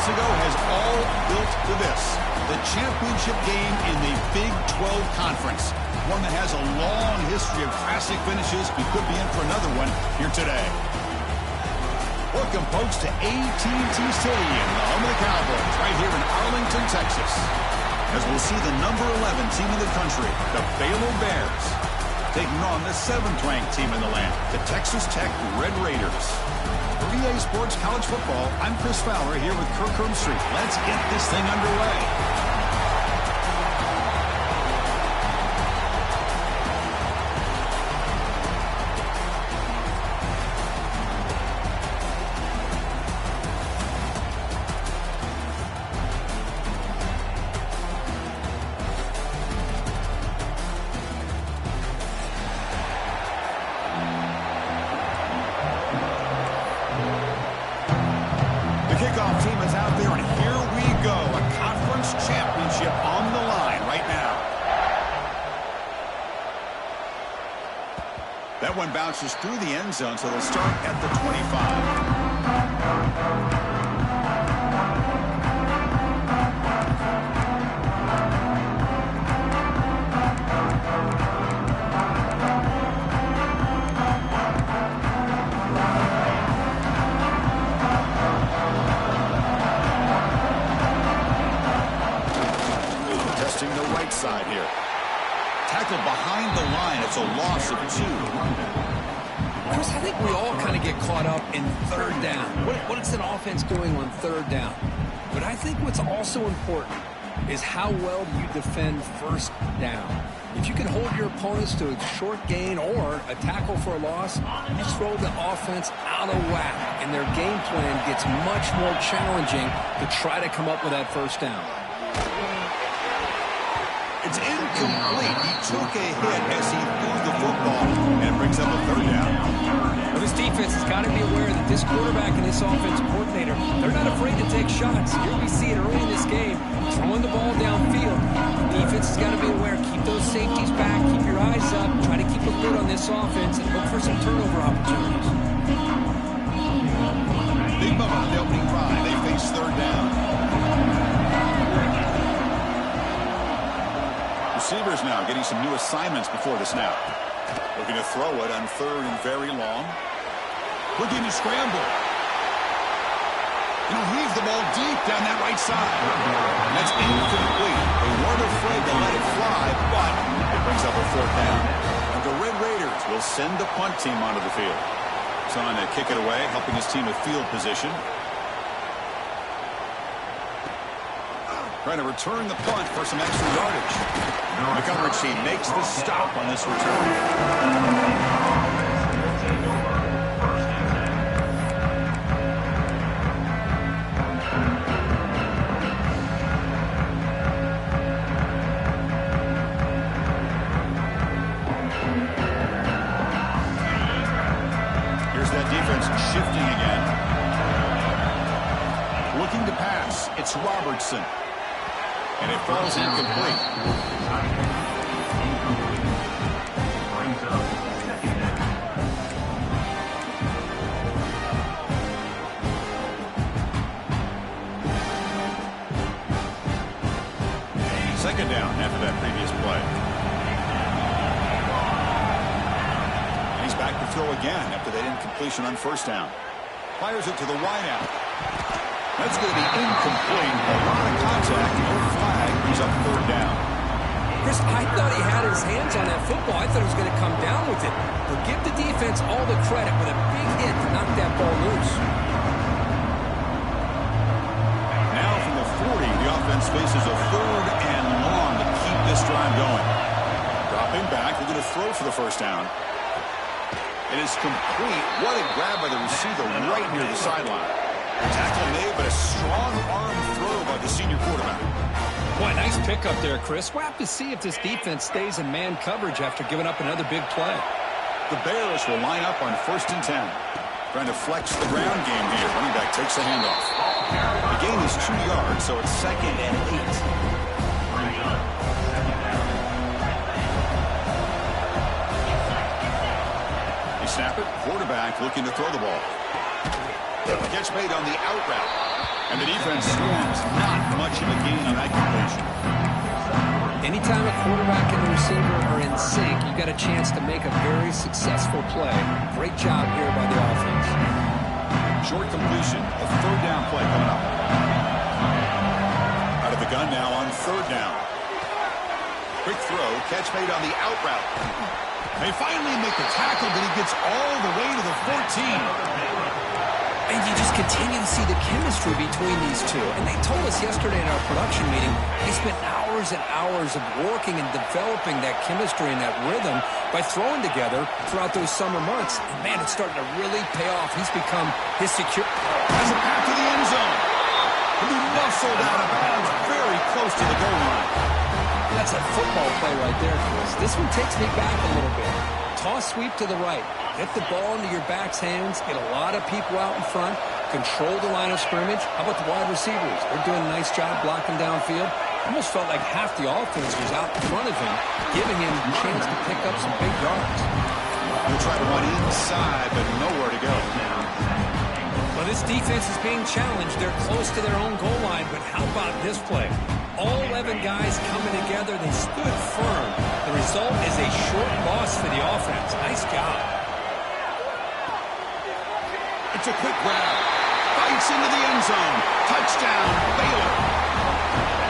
ago has all built to this. The championship game in the Big 12 Conference. One that has a long history of classic finishes. We could be in for another one here today. Welcome, folks, to AT&T Stadium, the home of the Cowboys, right here in Arlington, Texas. As we'll see the number 11 team in the country, the Baylor Bears, taking on the 7th-ranked team in the land, the Texas Tech Red Raiders. For EA Sports College Football, I'm Chris Fowler here with Kirk Herbstreit. Let's get this thing underway. Kickoff team is out there, and here we go. A conference championship That one bounces through the end zone, so they'll start at the 25. Testing the right side here. Tackled behind the line. It's a loss of 2. Chris, I think we all kind of get caught up in third down. What is an offense doing on third down? But I think what's also important is how well do you defend first down. If you can hold your opponents to a short gain or a tackle for a loss, you throw the offense out of whack, and their game plan gets much more challenging to try to come up with that first down. It's incomplete. He took a hit as he threw the football, and it brings up a third down. Well, this defense has got to be aware that this quarterback and this offensive coordinator, they're not afraid to take shots. Here we see it early in this game, throwing the ball downfield. The defense has got to be aware. Keep those safeties back. Keep your eyes up. Try to keep a lid on this offense and look for some turnover opportunities. Big moment on the opening drive. They face third down. Receivers now getting some new assignments before the snap. Looking to throw it on third and very long. Looking to scramble. And he'll heave the ball deep down that right side. That's incomplete. They weren't afraid to let it fly, but it brings up a fourth down. And the Red Raiders will send the punt team onto the field. Trying to kick it away, helping his team with field position. Trying to return the punt for some extra yardage. Montgomery makes the stop on this return. Here's that defense shifting again. Looking to pass. It's Robertson. And it falls incomplete. Second down after that previous play. And he's back to throw again after that incompletion on first down. Fires it to the wideout. That's going to be incomplete. A lot of contact. No flag. Brings up third down. Chris, I thought he had his hands on that football. I thought he was going to come down with it. But give the defense all the credit with a big hit to knock that ball loose. Now from the 40, the offense faces a third and long to keep this drive going. Dropping back. They're going to throw for the first down. It is complete. What a grab by the receiver right near the sideline. Tackle made, but a strong arm throw by the senior quarterback. Boy, nice pickup there, Chris. We'll have to see if this defense stays in man coverage after giving up another big play. The Bears will line up on 1st and 10. Trying to flex the ground game here. Running back takes the handoff. The gain is 2 yards, so it's 2nd and 8. They snap it. Quarterback looking to throw the ball. Catch made on the out route. And the defense swarms. Not much of a gain on that completion. Anytime a quarterback and the receiver are in sync, you got a chance to make a very successful play. Great job here by the offense. Short completion. A third down play coming up. Out of the gun now on third down. Quick throw. Catch made on the out route. They finally make the tackle, but he gets all the way to the 14. And you just continue to see the chemistry between these two. And they told us yesterday in our production meeting, they spent hours and hours of working and developing that chemistry and that rhythm by throwing together throughout those summer months. And man, it's starting to really pay off. He's become his secure. Has it back to the end zone. He'll be muscled out of bounds very close to the goal line. That's a football play right there, Chris. This one takes me back a little bit. Toss sweep to the right. Get the ball into your back's hands. Get a lot of people out in front. Control the line of scrimmage. How about the wide receivers? They're doing a nice job blocking downfield. Almost felt like half the offense was out in front of him, giving him a chance to pick up some big yards. He'll try to run inside, but nowhere to go. Well, this defense is being challenged. They're close to their own goal line, but how about this play? All 11 guys coming together. They stood firm. The result is a short loss for the offense. Nice job. It's a quick grab. Fights into the end zone. Touchdown, Baylor.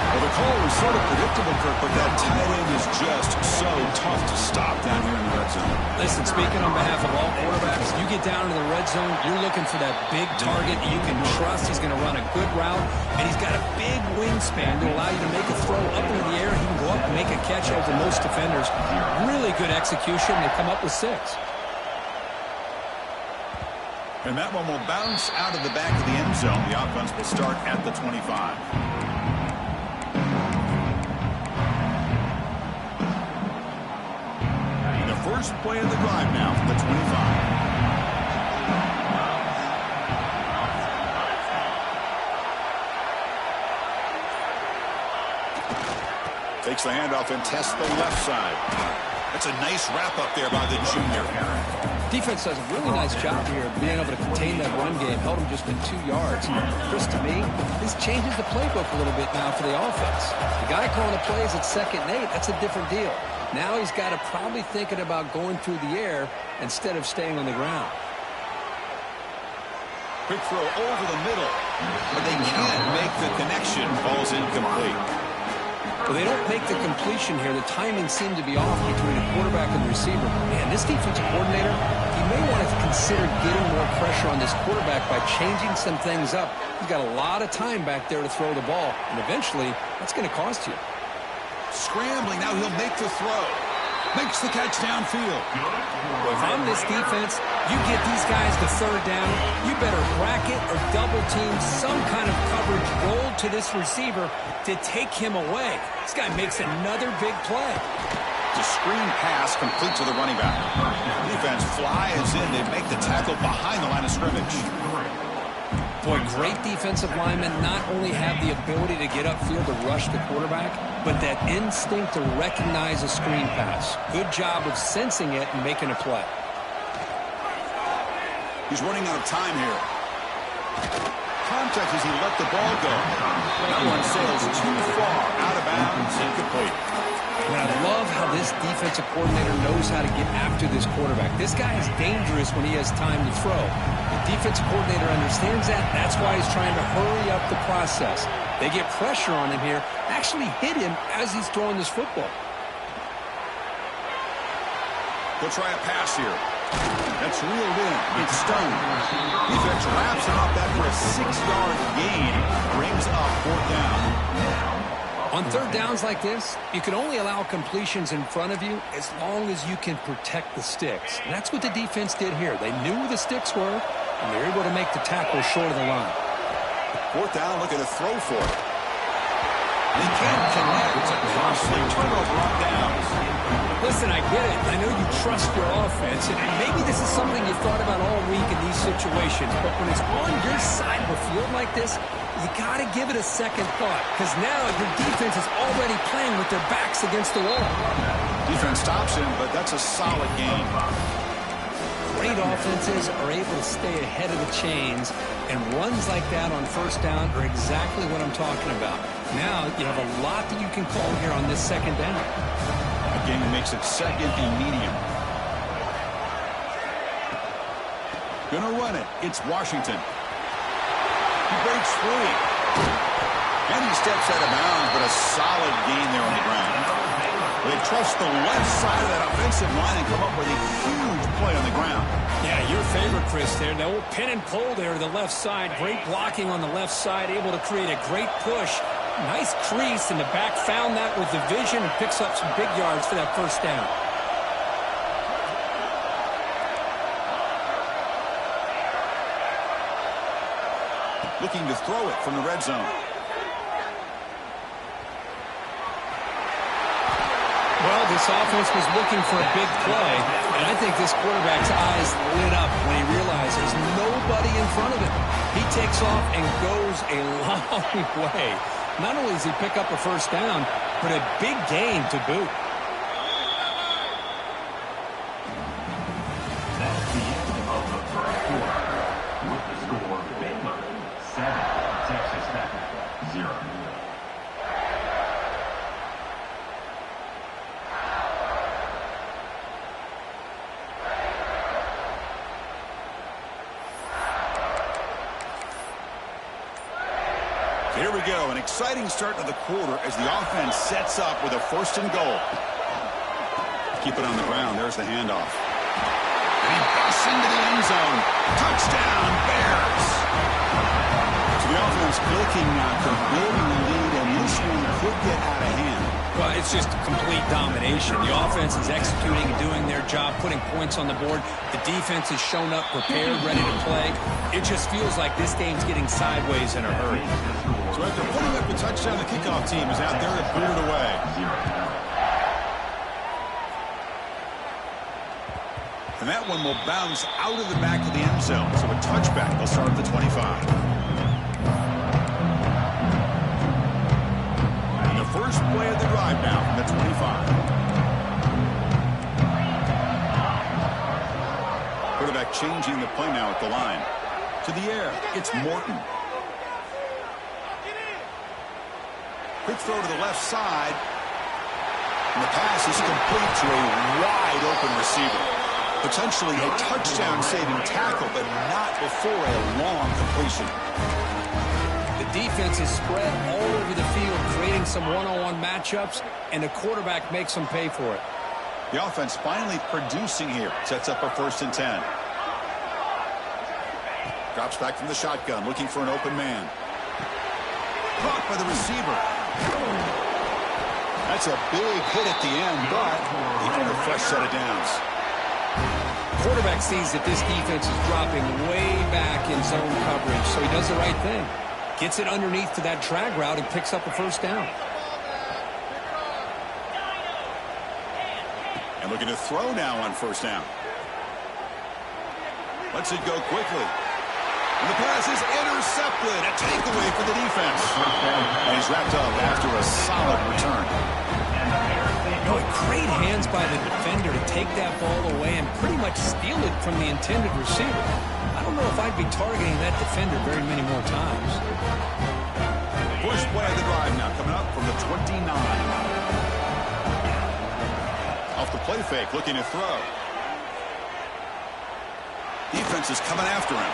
Well, the call was sort of predictable, Kirk, but that tight end is just so tough to stop down here in the red zone. Listen, speaking on behalf of all quarterbacks, you get down into the red zone, you're looking for that big target you can trust. He's going to run a good route, and he's got a big wingspan to allow you to make a throw up into the air. He can go up and make a catch over most defenders. Really good execution. They come up with 6. And that one will bounce out of the back of the end zone. The offense will start at the 25. First play of the drive now from the 25. Takes the handoff and tests the left side. That's a nice wrap up there by the junior. Defense does a really nice job here of being able to contain that run game. Held him just in 2 yards. Chris, to me, this changes the playbook a little bit now for the offense. The guy calling the plays at 2nd and 8, that's a different deal. Now he's got to probably thinking about going through the air instead of staying on the ground. Quick throw over the middle, but they can't make the connection. Ball's incomplete. Well, they don't make the completion here. The timing seemed to be off between the quarterback and the receiver. Man, this defensive coordinator, he may want to consider getting more pressure on this quarterback by changing some things up. He's got a lot of time back there to throw the ball, and eventually that's going to cost you. Scrambling, now he'll make the throw. Makes the catch downfield. Well, if I'm this defense, you get these guys to 3rd down, you better bracket or double team some kind of coverage roll to this receiver to take him away. This guy makes another big play. The screen pass complete to the running back. Defense flies in. They make the tackle behind the line of scrimmage. Boy, great defensive linemen not only have the ability to get upfield to rush the quarterback, but that instinct to recognize a screen pass. Good job of sensing it and making a play. He's running out of time here. Contact as he let the ball go. That one sails too far out of bounds, incomplete. And I love how this defensive coordinator knows how to get after this quarterback. This guy is dangerous when he has time to throw. The defensive coordinator understands that. That's why he's trying to hurry up the process. They get pressure on him here, actually hit him as he's throwing this football. They'll try a pass here. That's reeled in. It's stoned. Defense wraps him up after a 6-yard gain. Brings up 4th down. On 3rd downs like this, you can only allow completions in front of you as long as you can protect the sticks. And that's what the defense did here. They knew where the sticks were, and they were able to make the tackle short of the line. 4th down, looking to throw for it. He can't connect. It's a costly turnover on downs. Listen, I get it. I know you trust your offense, and maybe this is something you thought about all week in these situations, but when it's on your side of the field like this, you got to give it a second thought, because now your defense is already playing with their backs against the wall. Defense stops him, but that's a solid game. Great offenses are able to stay ahead of the chains, and runs like that on 1st down are exactly what I'm talking about. Now you have a lot that you can call here on this 2nd down. Again, it makes it 2nd and medium. Gonna run it. It's Washington. He breaks free. And he steps out of bounds, but a solid gain there on the ground. They trust the left side of that offensive line and come up with a huge play on the ground. Yeah, your favorite, Chris, there. The old pin and pull there to the left side. Great blocking on the left side, able to create a great push. Nice crease, and the back found that with the vision and picks up some big yards for that 1st down. Looking to throw it from the red zone. Well, this offense was looking for a big play, and I think this quarterback's eyes lit up when he realized there's nobody in front of him. He takes off and goes a long way. Not only does he pick up a 1st down, but a big gain to boot. we go. An exciting start to the quarter as the offense sets up with a 1st and goal. Keep it on the ground. There's the handoff. And he busts into the end zone. Touchdown, Bears. So the offense clicking now, building the lead, and this one could get out of hand. Well, it's just complete domination. The offense is executing and doing their job, putting points on the board. The defense has shown up, prepared, ready to play. It just feels like this game's getting sideways in a hurry. So after putting up the touchdown, the kickoff team is out there to put it away. And that one will bounce out of the back of the end zone. So a touchback. They'll start at the 25. First play of the drive now from the 25. Quarterback changing the play now at the line. To the air, it's Morton. Quick throw to the left side. And the pass is complete to a wide open receiver. Potentially a touchdown-saving tackle, but not before a long completion. Defense is spread all over the field, creating some one-on-one matchups, and the quarterback makes them pay for it. The offense finally producing here. Sets up a 1st and 10. Drops back from the shotgun, looking for an open man. Caught by the receiver. That's a big hit at the end, but he can a fresh set of downs. Quarterback sees that this defense is dropping way back in zone coverage, so he does the right thing. Gets it underneath to that drag route and picks up a 1st down. And looking to throw now on 1st down. Lets it go quickly. And the pass is intercepted. A takeaway for the defense. And he's wrapped up after a solid return. Great hands by the defender to take that ball away and pretty much steal it from the intended receiver. I don't know if I'd be targeting that defender very many more times. First play of the drive now coming up from the 29. Off the play fake, looking to throw. Defense is coming after him.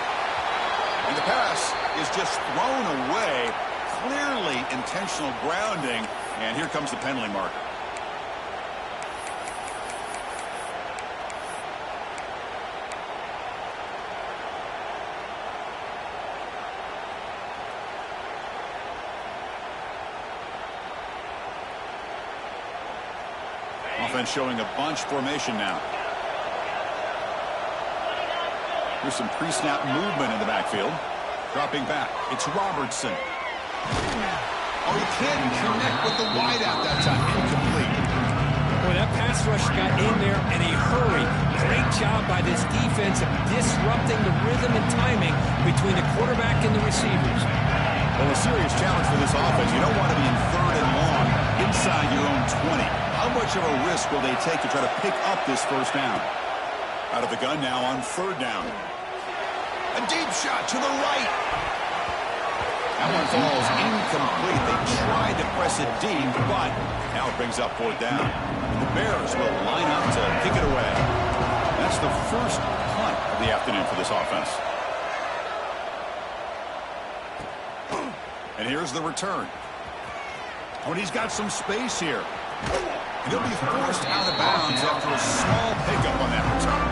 And the pass is just thrown away. Clearly intentional grounding. And here comes the penalty marker. Offense showing a bunch formation now. Here's some pre-snap movement in the backfield. Dropping back. It's Robertson. Oh, he can't connect with the wideout that time. Incomplete. Boy, that pass rush got in there in a hurry. Great job by this defense of disrupting the rhythm and timing between the quarterback and the receivers. Well, a serious challenge for this offense. You don't want to be in 3rd and long inside your own 20. How much of a risk will they take to try to pick up this 1st down? Out of the gun now on 3rd down. A deep shot to the right. That one falls incomplete. They tried to press it deep, but now it brings up 4th down. The Bears will line up to kick it away. That's the first punt of the afternoon for this offense. And here's the return. Oh, and he's got some space here. And he'll be forced out of bounds after a small pickup on that return.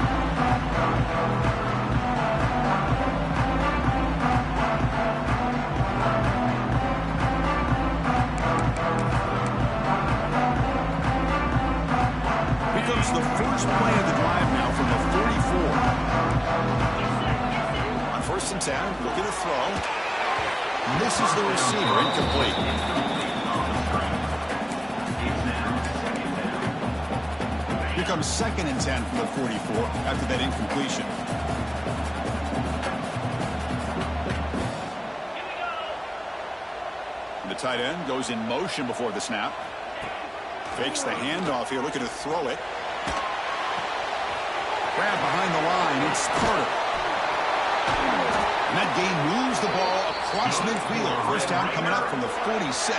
Here comes the first play of the drive now from the 44. On 1st and 10, looking to throw. Misses the receiver, incomplete. Here comes 2nd and 10 from the 44 after that incompletion. The tight end goes in motion before the snap. Fakes the handoff here, looking to throw it. Grab behind the line, it's Carter. And that game moves the ball across midfield. 1st down coming up from the 46.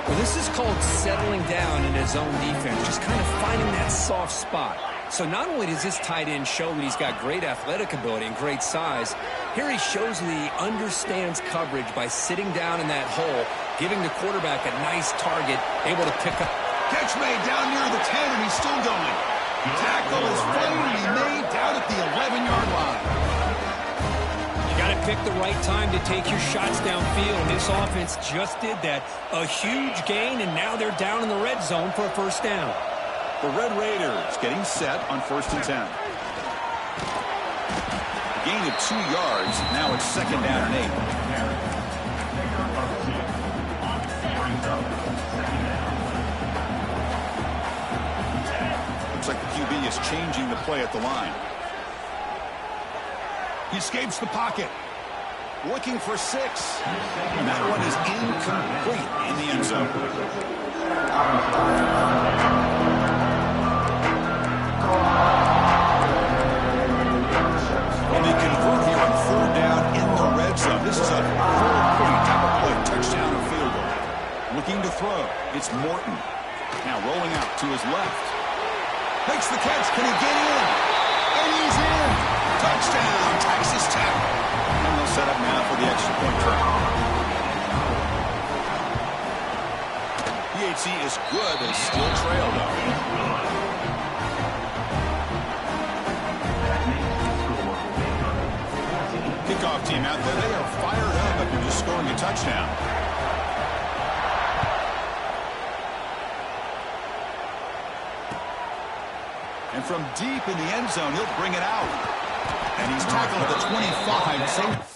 Well, this is called settling down in his own defense, just kind of finding that soft spot. So not only does this tight end show that he's got great athletic ability and great size, Here he shows that he understands coverage by sitting down in that hole, giving the quarterback a nice target, able to pick up. Catch made down near the 10, and he's still going. Tackle is finally made down at the 11-yard line. You got to pick the right time to take your shots downfield, and this offense just did that. A huge gain, and now they're down in the red zone for a first down. The Red Raiders getting set on 1st and 10. Gain of 2 yards. Now it's 2nd down and 8. Looks like the QB is changing the play at the line. He escapes the pocket. Looking for 6. And that one is incomplete in the end zone. And they convert here on 3rd down in the red zone. This is a 4-point type of play, touchdown or field goal. Looking to throw. It's Morton. Now rolling out to his left. Makes the catch. Can he get in? And he's in. Touchdown, Texas Tech. And they'll set up now for the extra point try. PHC is good. They still trail, though. Kickoff team out there. They are fired up after just scoring a touchdown. And from deep in the end zone, he'll bring it out. And he's tackled at the 25. Safe.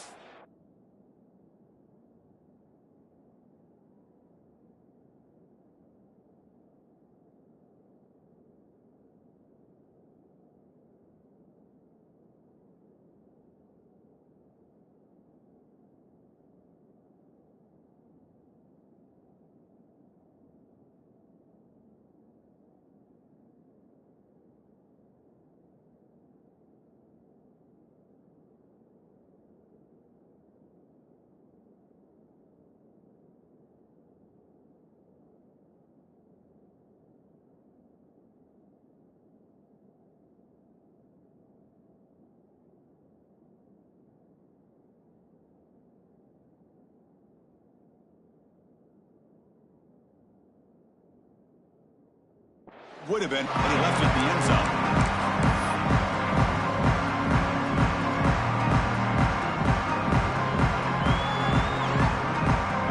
Would have been, and he left it in the end zone.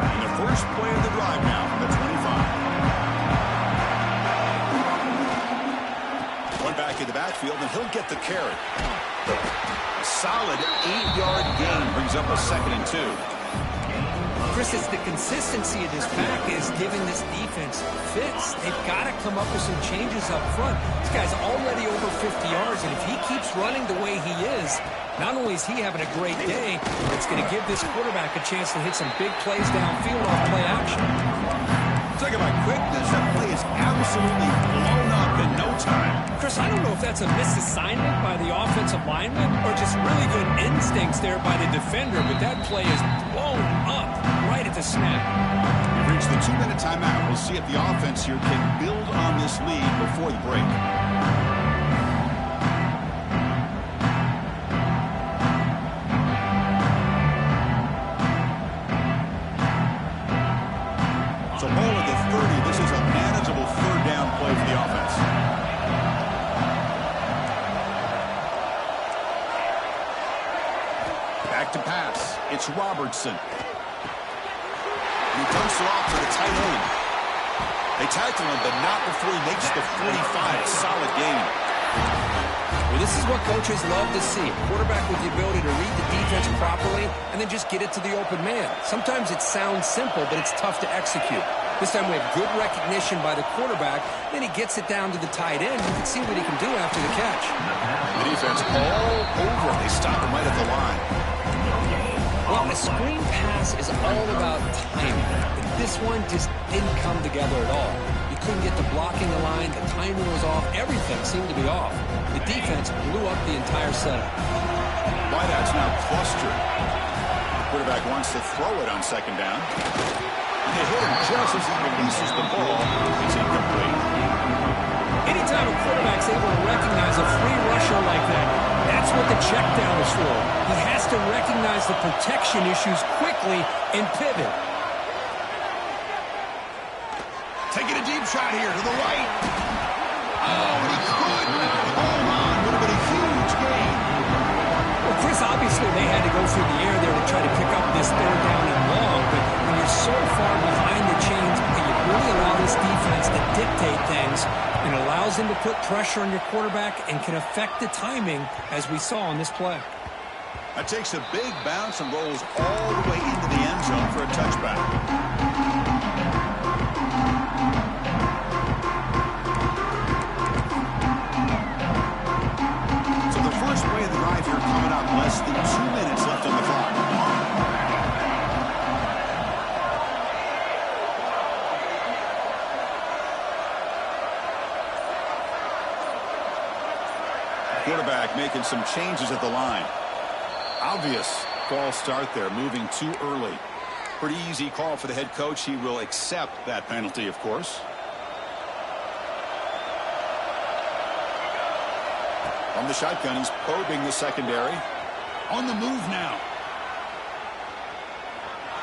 And the first play of the drive now from the 25. One back in the backfield, and he'll get the carry. A solid 8-yard gain brings up a 2nd and 2. Chris, it's the consistency of this pack is giving this defense fits. They've got to come up with some changes up front. This guy's already over 50 yards, and if he keeps running the way he is, not only is he having a great day, it's going to give this quarterback a chance to hit some big plays downfield off play action. Talk about quickness. That play is absolutely blown up in no time. Chris, I don't know if that's a misassignment by the offensive lineman or just really good instincts there by the defender, but that play is blown up right at the snap. We've reached the 2-minute timeout. We'll see if the offense here can build on this lead before the break. So ball at the 30. This is a manageable 3rd down play for the offense. Back to pass. It's Robertson. He dumps it off to the tight end. They tackle him, but not before he makes the 45. Solid gain. Well, this is what coaches love to see. A quarterback with the ability to read the defense properly and then just get it to the open man. Sometimes it sounds simple, but it's tough to execute. This time we have good recognition by the quarterback. Then he gets it down to the tight end. You can see what he can do after the catch. The defense all over. They stop him right at the line. Well, a screen pass is all about timing. But this one just didn't come together at all. You couldn't get the blocking the line. The timing was off. Everything seemed to be off. The defense blew up the entire setup. Wideouts now clustered. The quarterback wants to throw it on 2nd down. And they hit him just as he releases the ball. It's incomplete. Anytime a quarterback's able to recognize a free rusher like that, that's what the check down is for. He has to recognize recognize the protection issues quickly and pivot. Taking a deep shot here to the right. Oh, he could not hold on. Would have been a huge gain. Well, Chris, obviously they had to go through the air there to try to pick up this third down and long, but when you're so far behind the chains, you really allow this defense to dictate things, and allows them to put pressure on your quarterback and can affect the timing, as we saw on this play. That takes a big bounce and rolls all the way into the end zone for a touchback. So the first play of the drive here coming up, less than 2 minutes left on the clock. Quarterback making some changes at the line. Obvious false start there, moving too early. Pretty easy call for the head coach. He will accept that penalty, of course. From the shotgun, he's probing the secondary. On the move now.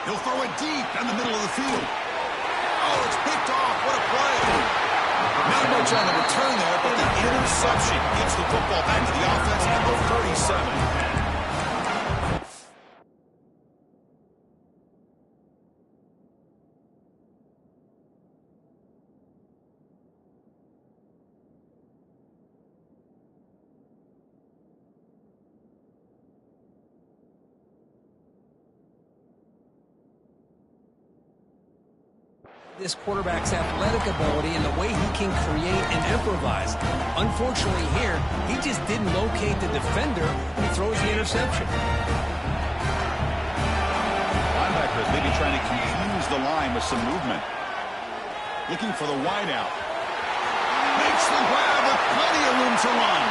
He'll throw it deep down the middle of the field. Oh, it's picked off. What a play. Not much on the return there, but the interception gets the football back to the offense at the 47. This quarterback's athletic ability and the way he can create and improvise. Unfortunately here, he just didn't locate the defender and throws the interception. Linebackers maybe trying to confuse the line with some movement. Looking for the wideout. Makes the grab with plenty of room to run.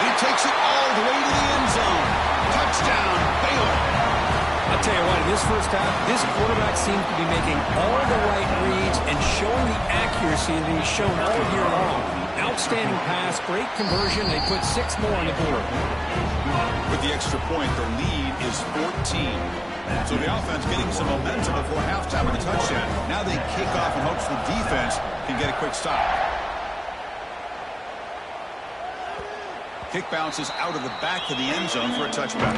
And he takes it all the way to the end zone. Touchdown, Baylor. I'll tell you what, in this first half, this quarterback seems to be making all the right reads and showing the accuracy that he's shown all year long. Outstanding pass, great conversion. They put 6 more on the board. With the extra point, the lead is 14. So the offense getting some momentum before halftime with a touchdown. Now they kick off in hopes the defense can get a quick stop. Kick bounces out of the back of the end zone for a touchback.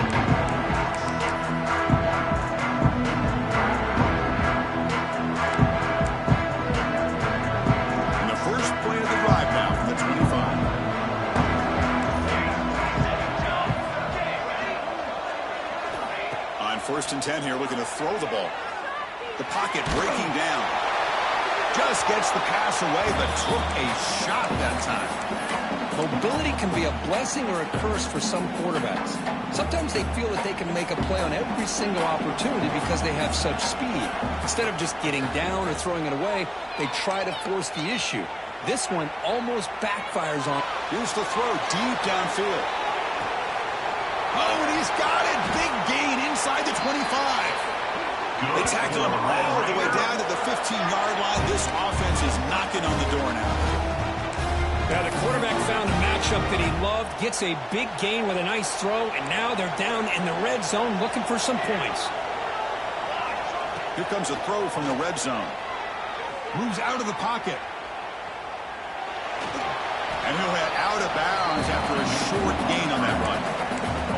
First and 10 here, looking to throw the ball. The pocket breaking down. Just gets the pass away, but took a shot that time. Mobility can be a blessing or a curse for some quarterbacks. Sometimes they feel that they can make a play on every single opportunity because they have such speed. Instead of just getting down or throwing it away, they try to force the issue. This one almost backfires on. Here's the throw deep downfield. Oh, and he's got it. Big gain inside the 25. They tackle him all the way down to the 15-yard line. This offense is knocking on the door now. Yeah, the quarterback found a matchup that he loved, gets a big gain with a nice throw, and now they're down in the red zone looking for some points. Here comes a throw from the red zone. Moves out of the pocket. And he'll head out of bounds after a short gain on that run.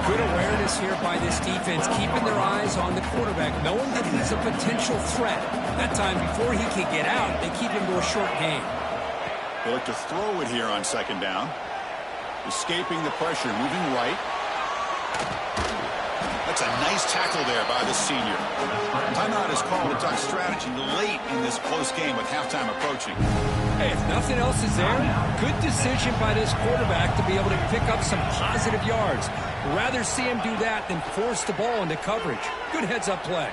Good awareness here by this defense, keeping their eyes on the quarterback, knowing that he's a potential threat. That time, before he can get out, they keep him to a short gain. They look to throw it here on second down. Escaping the pressure, moving right. That's a nice tackle there by the senior. Timeout is called to talk strategy late in this close game with halftime approaching. Hey, if nothing else is there, good decision by this quarterback to be able to pick up some positive yards. Rather see him do that than force the ball into coverage. Good heads-up play.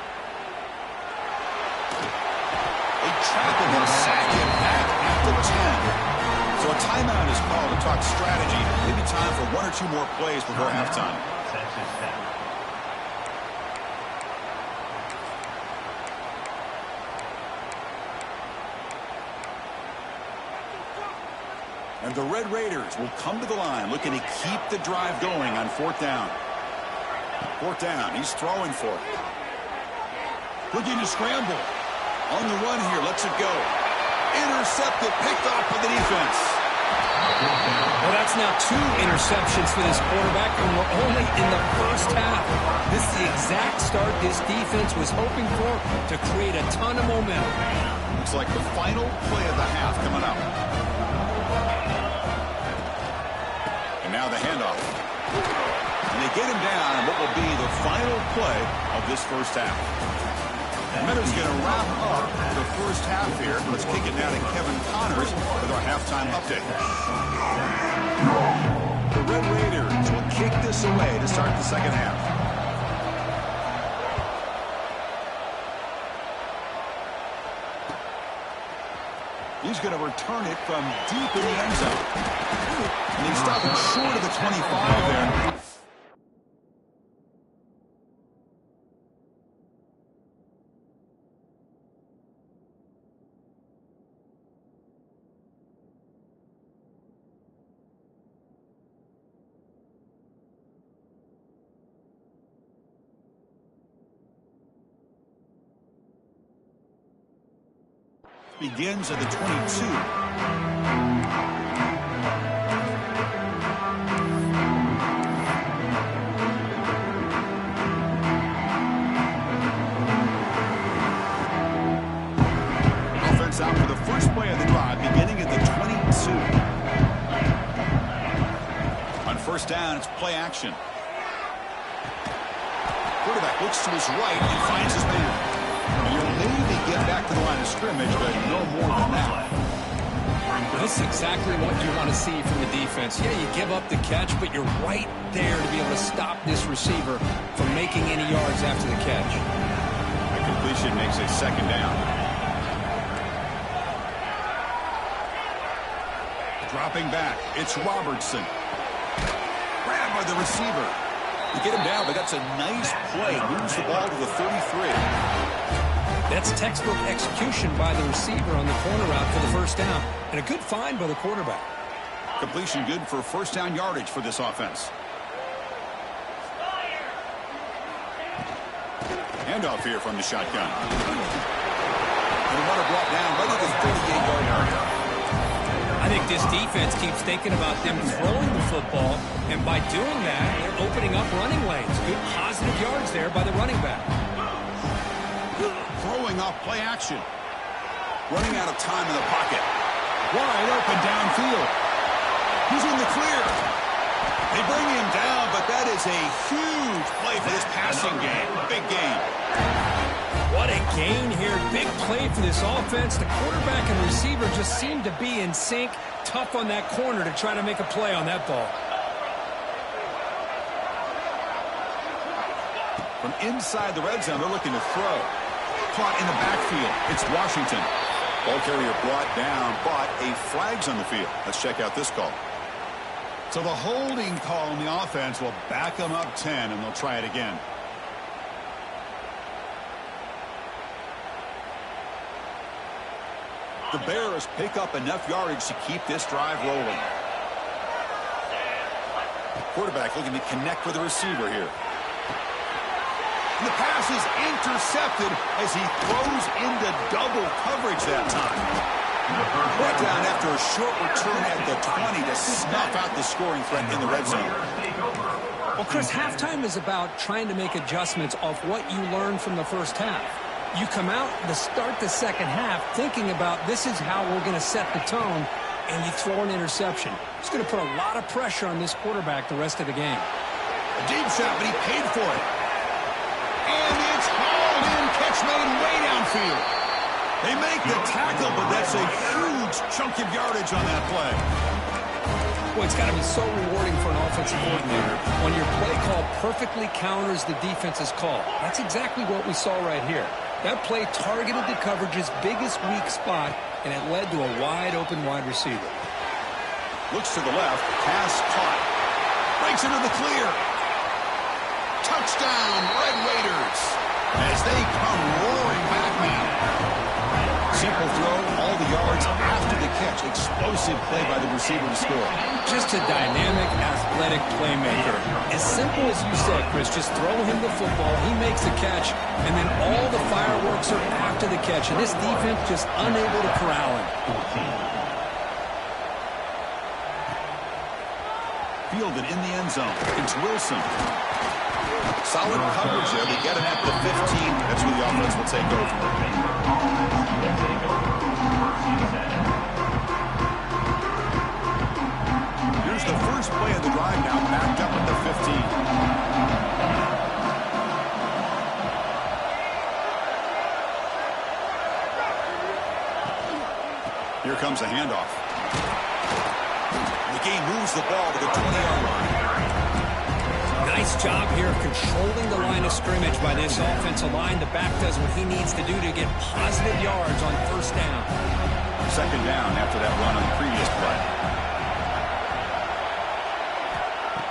They trap him and sack him back at the 10. So a timeout is called to talk strategy. Maybe time for 1 or 2 more plays before halftime. And the Red Raiders will come to the line looking to keep the drive going on 4th down. Fourth down. He's throwing for it. Looking to scramble. On the run here. Lets it go. Intercepted. Picked off by the defense. Well, that's now 2 interceptions for this quarterback, and we're only in the first half. This is the exact start this defense was hoping for to create a ton of momentum. Looks like the final play of the half coming up. And now the handoff. And they get him down on what will be the final play of this first half. Meadows going to wrap up the first half here. Let's kick it now to Kevin Connors with our halftime update. The Red Raiders will kick this away to start the second half. He's going to return it from deep in the end zone. And he stopped it short of the 25 there. Begins at the 22. Offense out for the first play of the drive, beginning at the 22. On first down, it's play action. Quarterback looks to his right and finds his man. You'll maybe get back to the line of scrimmage, but no more than that. This is exactly what you want to see from the defense. Yeah, you give up the catch, but you're right there to be able to stop this receiver from making any yards after the catch. The completion makes a second down. Dropping back, it's Robertson. Grabbed by the receiver. You get him down, but that's a nice play. Moves the ball to the 33. That's textbook execution by the receiver on the corner route for the first down. And a good find by the quarterback. Completion good for first down yardage for this offense. Handoff here from the shotgun. And the runner brought down right at the 38-yard line. I think this defense keeps thinking about them throwing the football, and by doing that, they're opening up running lanes. Good positive yards there by the running back. Throwing off play action. Running out of time in the pocket. Wide open downfield. He's in the clear. They bring him down, but that is a huge play for this passing game. Big game. What a gain here. Big play for this offense. The quarterback and receiver just seem to be in sync. Tough on that corner to try to make a play on that ball. From inside the red zone, they're looking to throw. Caught in the backfield. It's Washington. Ball carrier brought down, but a flag's on the field. Let's check out this call. So the holding call on the offense will back them up 10, and they'll try it again. The Bears pick up enough yardage to keep this drive rolling. Quarterback looking to connect with the receiver here. And the pass is intercepted as he throws into double coverage that time. Brought down after a short return at the 20 to snuff out the scoring threat in the red zone. Well, Chris, halftime is about trying to make adjustments off what you learned from the first half. You come out to start the second half thinking about this is how we're going to set the tone, and you throw an interception. It's going to put a lot of pressure on this quarterback the rest of the game. A deep shot, but he paid for it. And it's hauled in, catch made way downfield. They make the tackle, but that's a huge chunk of yardage on that play. Well, it's got to be so rewarding for an offensive coordinator when your play call perfectly counters the defense's call. That's exactly what we saw right here. That play targeted the coverage's biggest weak spot, and it led to a wide-open wide receiver. Looks to the left, pass caught. Breaks into the clear. Touchdown, Red Raiders, as they come roaring back now. Simple throw, all the yards after the catch. Explosive play by the receiver to score. Just a dynamic, athletic athletic playmaker. As simple as you said, Chris, just throw him the football, he makes the catch, and then all the fireworks are after the catch. And this defense just unable to corral him. Fielded in the end zone. It's Wilson. Solid coverage there. They get it at the 15. That's where the offense will take over. Here's the first play of the drive now, backed up at the 15. Here comes a handoff. The game moves the ball to the 20-yard line. Nice job here of controlling the line of scrimmage by this offensive line. The back does what he needs to do to get positive yards on first down. Second down after that run on the previous play.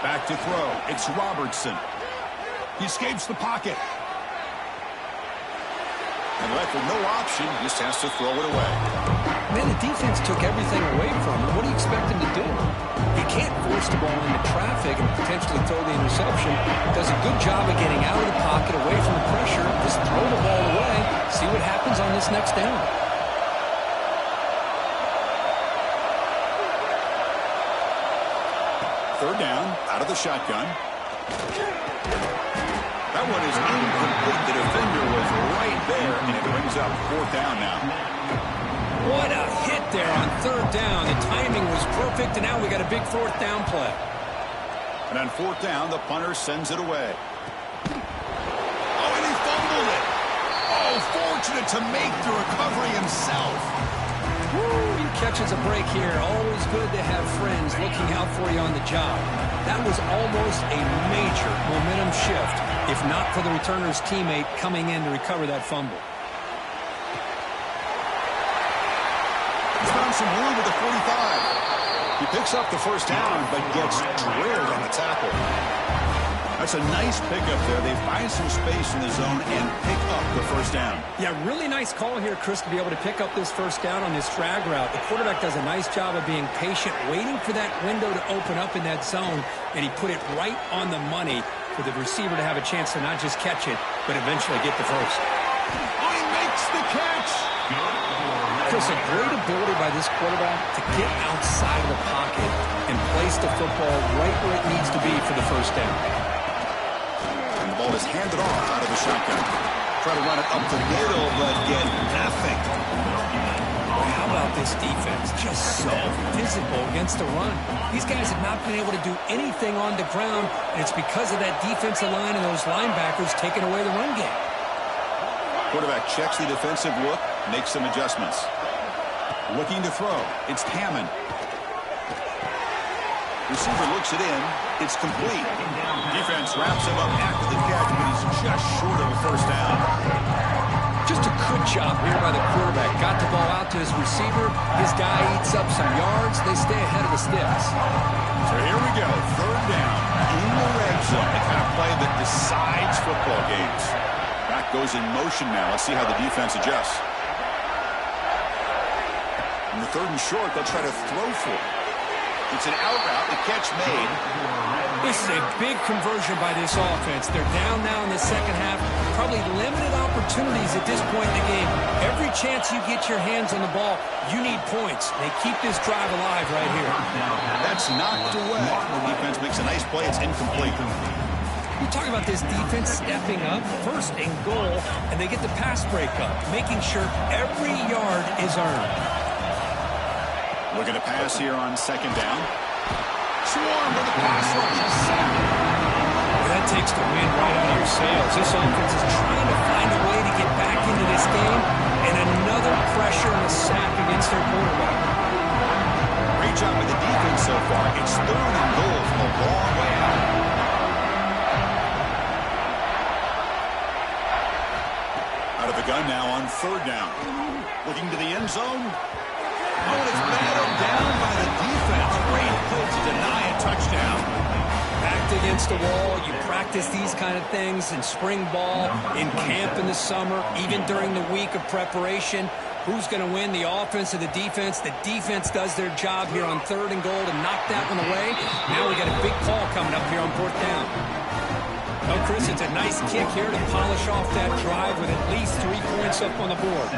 Back to throw. It's Robertson. He escapes the pocket. And left with no option, just has to throw it away. Man, the defense took everything away from him. What do you expect him to do? He can't force the ball into traffic and potentially throw the interception. Does a good job of getting out of the pocket, away from the pressure. Just throw the ball away. See what happens on this next down. Third down, out of the shotgun. That one is incomplete. The defender was right there, and it brings up fourth down now. What a hit there on third down. The timing was perfect, and now we got a big fourth down play. And on fourth down, the punter sends it away. Oh, and he fumbled it. Oh, fortunate to make the recovery himself. Woo, he catches a break here. Always good to have friends looking out for you on the job. That was almost a major momentum shift, if not for the returner's teammate coming in to recover that fumble. He's found some room with the 45. He picks up the first down, but gets drilled on the tackle. That's a nice pickup there. They find some space in the zone and pick up the first down. Yeah, really nice call here, Chris, to be able to pick up this first down on this drag route. The quarterback does a nice job of being patient, waiting for that window to open up in that zone, and he put it right on the money for the receiver to have a chance to not just catch it, but eventually get the first. Oh, he makes the catch! Chris, a great ability by this quarterback to get outside of the pocket and place the football right where it needs to be for the first down. And the ball is handed off out of the shotgun. Try to run it up the middle, but get nothing. How about this defense? Just so physical against the run. These guys have not been able to do anything on the ground, and it's because of that defensive line and those linebackers taking away the run game. Quarterback checks the defensive look, makes some adjustments. Looking to throw. It's Hammond. Receiver looks it in. It's complete. Defense wraps him up after the catch, but he's just short of a first down. Just a good job here by the quarterback. Got the ball out to his receiver. His guy eats up some yards. They stay ahead of the sticks. So here we go. Third down in the red zone. The kind of play that decides football games. Back goes in motion now. Let's see how the defense adjusts. In the third and short, they'll try to throw for it. It's an out route. The catch made. This is a big conversion by this offense. They're down now in the second half. Probably limited opportunities at this point in the game. Every chance you get your hands on the ball, you need points. They keep this drive alive right here. That's knocked away. The defense makes a nice play. It's incomplete. You talk about this defense stepping up, first and goal, and they get the pass break up, making sure every yard is earned. Looking to pass here on second down. Swarm with the pass rush. Well, that takes the wind right out of your sails. This offense is trying to find a way to get back into this game, and another pressure and a sack against their quarterback. Great job with the defense so far. It's third and goal from a long way out. Out of the gun now on third down. Looking to the end zone. Oh, and it's battled down by the defense. Great play to deny a touchdown. Backed against the wall. You practice these kind of things in spring ball, in camp in the summer, even during the week of preparation. Who's going to win, the offense or the defense? The defense does their job here on 3rd and goal to knock that one away. Now we got a big call coming up here on 4th down. Oh, Chris, it's a nice kick here to polish off that drive with at least 3 points up on the board.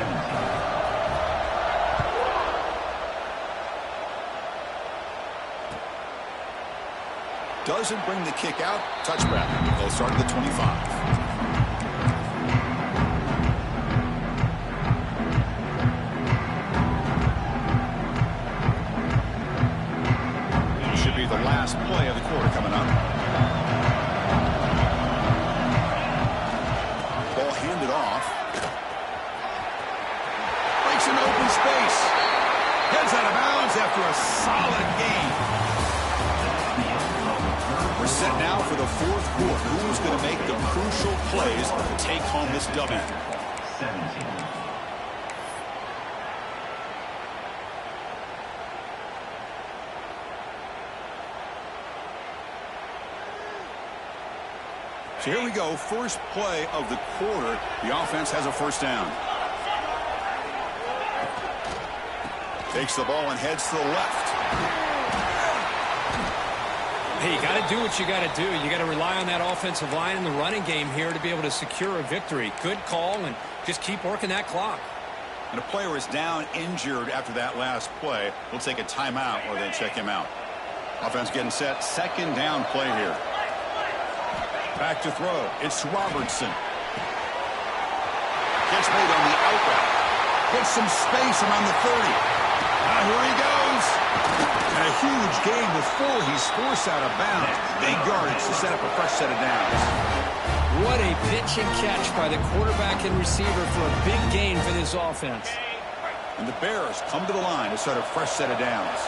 Doesn't bring the kick out. Touchback. They'll start at the 25. The last play of the quarter coming up. Ball handed off. Breaks into open space. Heads out of bounds after a solid gain. We're set now for the 4th quarter. Who's going to make the crucial plays to take home this W? 17. So here we go, first play of the quarter. The offense has a 1st down. Takes the ball and heads to the left. Hey, you got to do what you got to do. You got to rely on that offensive line in the running game here to be able to secure a victory. Good call, and just keep working that clock. And a player is down injured after that last play. We'll take a timeout or then check him out. Offense getting set, 2nd down play here. Back to throw. It's Robertson. Gets made on the out route. Gets some space around the 30. Now here he goes. And a huge gain before he's forced out of bounds. Big yardage to set up a fresh set of downs. What a pitch and catch by the quarterback and receiver for a big gain for this offense. And the Bears come to the line to start a fresh set of downs.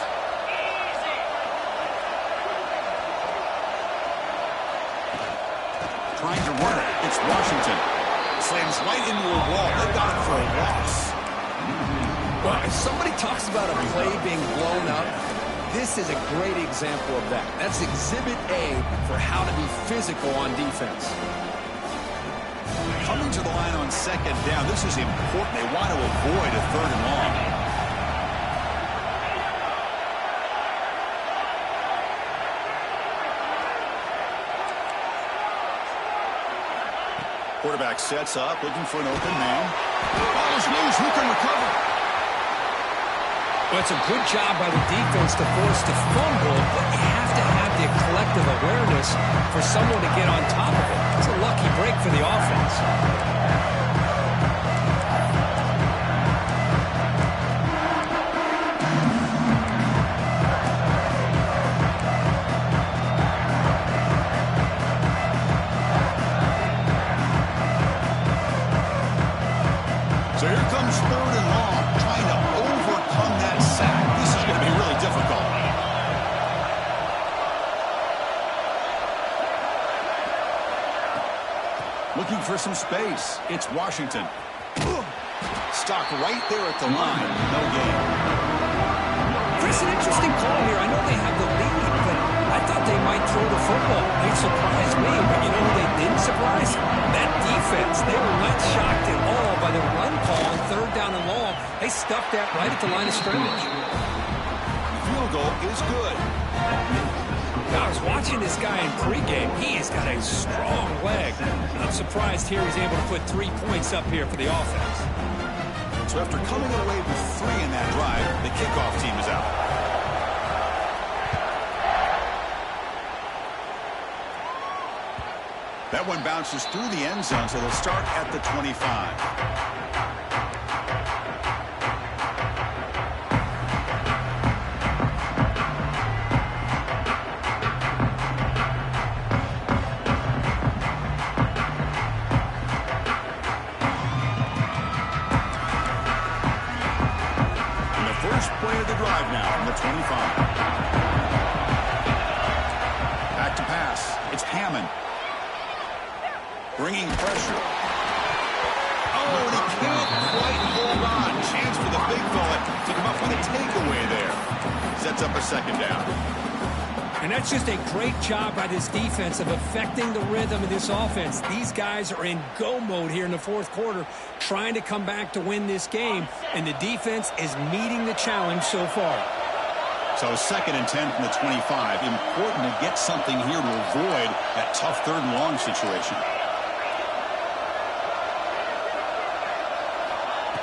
Trying to run it. It's Washington. Slams right into a wall. They got it for a loss. Well, if somebody talks about a play being blown up, this is a great example of that. That's Exhibit A for how to be physical on defense. Coming to the line on 2nd down. This is important. They want to avoid a 3rd and long. Quarterback sets up, looking for an open man. Ball is loose. Who can recover? Well, it's a good job by the defense to force the fumble, but you have to have the collective awareness for someone to get on top of it. It's a lucky break for the offense. So here comes 3rd and long, trying to overcome that sack. This is going to be really difficult. Looking for some space. It's Washington. Stopped right there at the line. No gain. Chris, an interesting call here. I know they have the lead, but I thought they might throw the football. They surprised me, but you know who they didn't surprise? That defense. They were not shocked at all by the run call on 3rd down and long. They stuffed that right at the line of scrimmage. The field goal is good. Now, I was watching this guy in pregame. He has got a strong leg. I'm surprised here he's able to put 3 points up here for the offense. So after coming away with 3 in that drive, the kickoff team is out. That one bounces through the end zone, so they'll start at the 25. Play of the drive now from the 25. Back to pass. It's Hammond. Bringing pressure. Oh, and he can't quite hold on. Chance for the big fella to come up with a takeaway there. Sets up a 2nd down. And that's just a great job by this defense of affecting the rhythm of this offense. These guys are in go mode here in the fourth quarter, trying to come back to win this game, and the defense is meeting the challenge so far. So 2nd and 10 from the 25. Important to get something here to avoid that tough 3rd and long situation.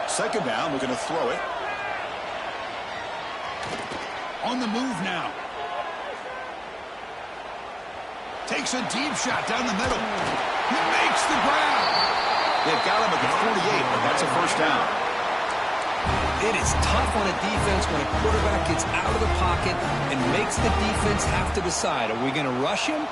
2nd down, we're going to throw it. On the move now. Takes a deep shot down the middle. He makes the grab. They've got him at the 48, but that's a 1st down. It is tough on a defense when a quarterback gets out of the pocket and makes the defense have to decide, are we going to rush him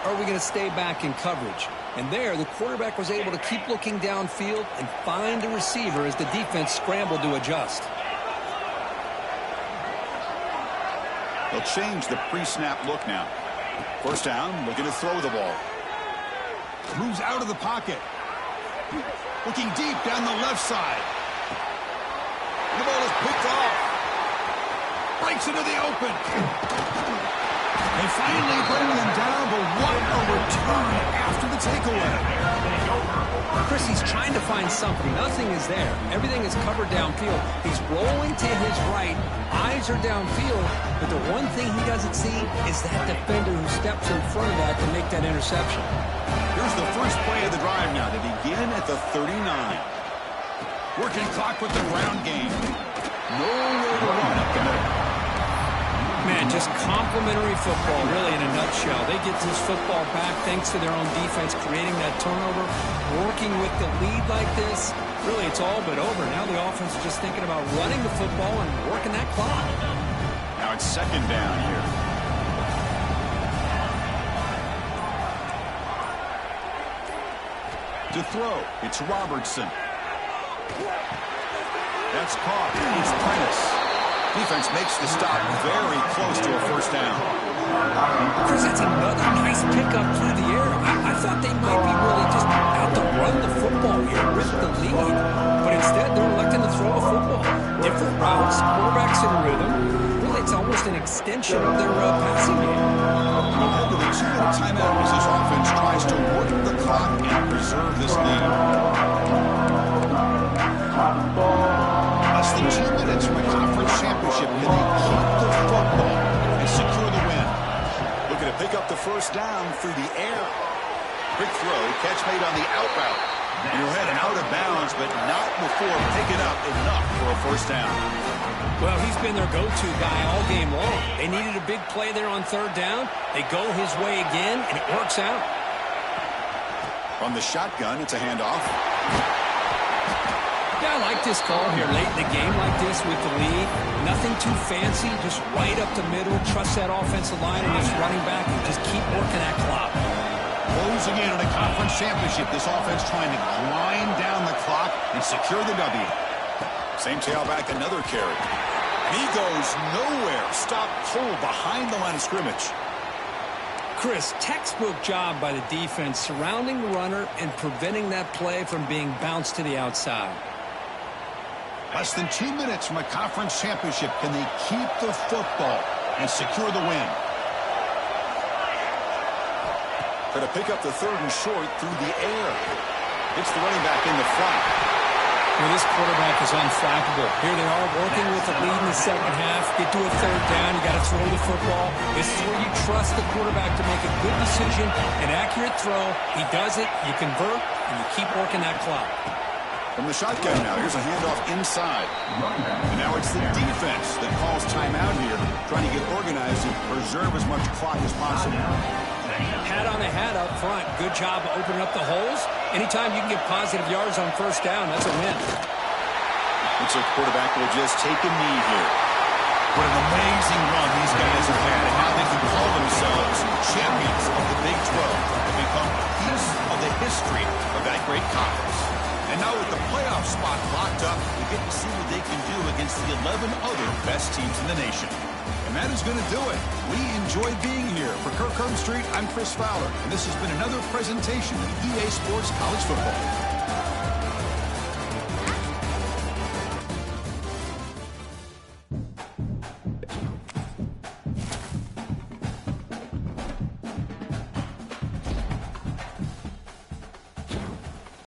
or are we going to stay back in coverage? And there, the quarterback was able to keep looking downfield and find the receiver as the defense scrambled to adjust. They'll change the pre-snap look now. 1st down, looking to throw the ball. Moves out of the pocket. Looking deep down the left side. The ball is picked off. Breaks into the open. They finally bring him down, but what a return after the takeaway. Chris, he's trying to find something. Nothing is there. Everything is covered downfield. He's rolling to his right. Eyes are downfield. But the one thing he doesn't see is that defender who steps in front of that to make that interception. Here's the first play of the drive now. They begin at the 39. Working clock with the ground game. Nowhere to run up the middle. Man, just complimentary football, really, in a nutshell. They get this football back thanks to their own defense, creating that turnover, working with the lead like this. Really, it's all but over. Now the offense is just thinking about running the football and working that clock. Now it's 2nd down here. To throw, it's Robertson. That's caught. It's Prentice. Defense makes the stop very close to a 1st down. Chris, that's another nice pickup through the air. I thought they might be really just out to run the football here with the lead. But instead, they're electing to throw a football. Different routes, quarterbacks in rhythm. Really, it's almost an extension of their passing game. We'll head to the 2-minute timeout as this offense tries to work the clock and preserve this lead. Less than 2 minutes from a conference championship. Can they keep the football and secure the win? Looking to pick up the 1st down through the air. Quick throw, catch made on the out route. And he'll head out of bounds, but not before picking up enough for a 1st down. Well, he's been their go-to guy all game long. They needed a big play there on 3rd down. They go his way again, and it works out. From the shotgun, it's a handoff. Yeah, I like this call here late in the game like this with the lead. Nothing too fancy, just right up the middle. Trust that offensive line and this running back and just keep working that clock. Closing in on a conference championship. This offense trying to grind down the clock and secure the W. Same tailback, another carry. He goes nowhere. Stopped cold behind the line of scrimmage. Chris, textbook job by the defense surrounding the runner and preventing that play from being bounced to the outside. Less than 2 minutes from a conference championship. Can they keep the football and secure the win? Going to pick up the 3rd and short through the air. It's the running back in the flat. Well, this quarterback is unflappable. Here they are working with the lead in the 2nd half. Get to a 3rd down. You got to throw the football. This is where you trust the quarterback to make a good decision, an accurate throw. He does it. You convert, and you keep working that clock. From the shotgun now, here's a handoff inside. And now it's the defense that calls timeout here, trying to get organized and preserve as much clock as possible. Hat on a hat up front. Good job of opening up the holes. Anytime you can get positive yards on 1st down, that's a win. Looks like quarterback will just take a knee here. What an amazing run these guys have had, and now they can call themselves champions of the Big 12 and become a piece of the history of that great conference. And now with the playoff spot locked up, we get to see what they can do against the 11 other best teams in the nation. And that is going to do it. We enjoyed being here. For Kirk Street, I'm Chris Fowler, and this has been another presentation of EA Sports College Football.